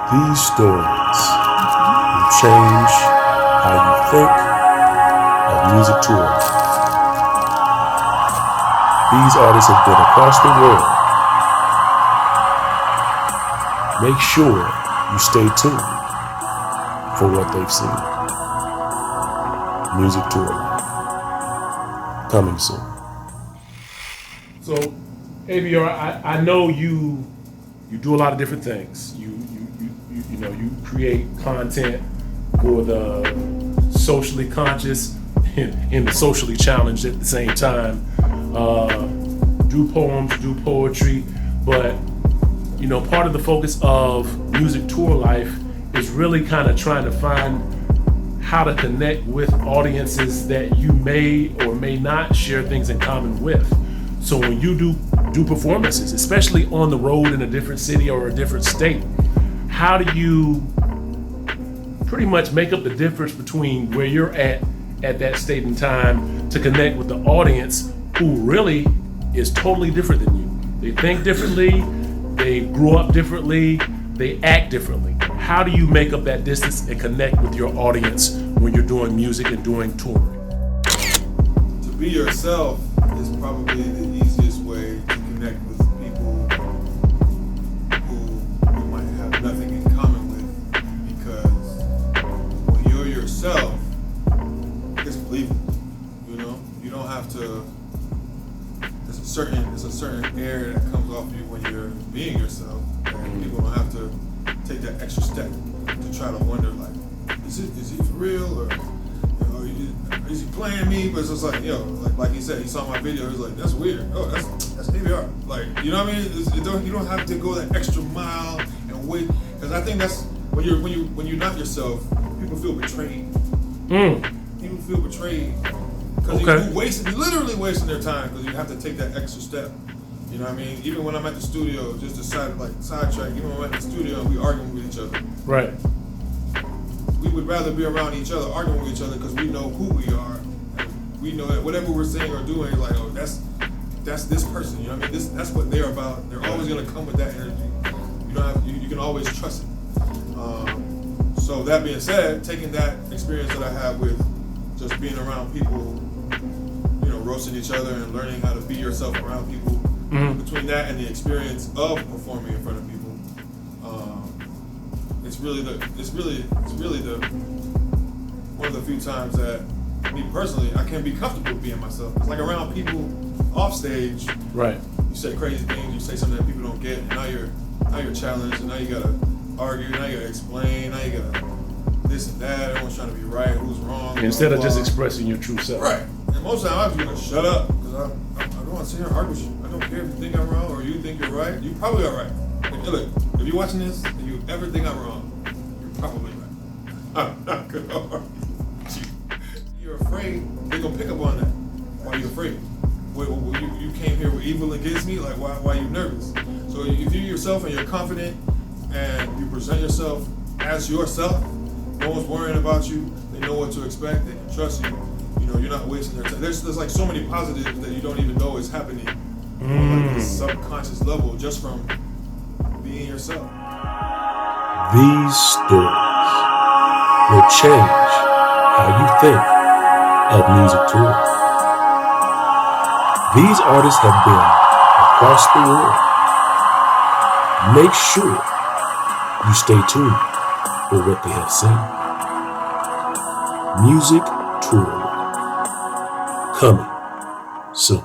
These stories will change how you think of music touring. These artists have been across the world. Make sure you stay tuned for what they've seen. Music touring. Coming soon. So, ABR, I know you do a lot of different things. You create content for the socially conscious and the socially challenged at the same time. Do poems, do poetry, but part of the focus of Music Tour Life is really kind of trying to find how to connect with audiences that you may or may not share things in common with. So when you do performances, especially on the road in a different city or a different state, how do you pretty much make up the difference between where you're at that state and time to connect with the audience who really is totally different than you? They think differently, they grew up differently, they act differently. How do you make up that distance and connect with your audience when you're doing music and doing touring? To be yourself is probably the easiest way to connect with people who you might have nothing in common with, because when you're yourself, it's believable. You don't have to. There's a certain air that comes off you when you're being yourself, and people don't have to take that extra step to try to wonder, like, is he for real, or is he playing me? But it's just like, like he said, he saw my video, he was like, that's weird. Oh, that's ABR. Like, you know what I mean? You don't have to go that extra mile and wait, because I think that's when you're not yourself, people feel betrayed. People feel betrayed because you're literally wasting their time because you have to take that extra step. You know what I mean? Even when I'm at the studio, just sidetrack. Even when I'm at the studio, we arguing with each other. Right. We would rather be around each other, arguing with each other, because we know who we are. And we know that whatever we're saying or doing is like, oh, that's this person. You know what I mean? That's what they're about. They're always gonna come with that energy. You can always trust it. So that being said, taking that experience that I have with just being around people, roasting each other and learning how to be yourself around people. Between that and the experience of performing in front of people, it's really the one of the few times that me personally I can be comfortable being myself. It's like around people off stage. Right. You say crazy things, you say something that people don't get, and now you're challenged, and now you gotta argue, now you gotta explain, now you gotta this and that. Everyone's trying to be right, who's wrong. Instead of just expressing your true self. Right. And most of the time I'm just gonna shut up because I don't want to sit here and argue with you. I don't care if you think I'm wrong or you think you're right. You probably are right. If you're watching this and you ever think I'm wrong, you're probably right. I'm not gonna argue with you. You're afraid, they're gonna pick up on that. Why are you afraid? You came here with evil against me? Like, why are you nervous? So if you're yourself and you're confident and you present yourself as yourself, no one's worrying about you. They know what to expect. They can trust you. You're not wasting their time. There's like so many positives that you don't even know is happening on like this subconscious level just from being yourself. These stories will change how you think of music touring. These artists have been across the world. Make sure you stay tuned for what they have seen. Music touring. Coming soon.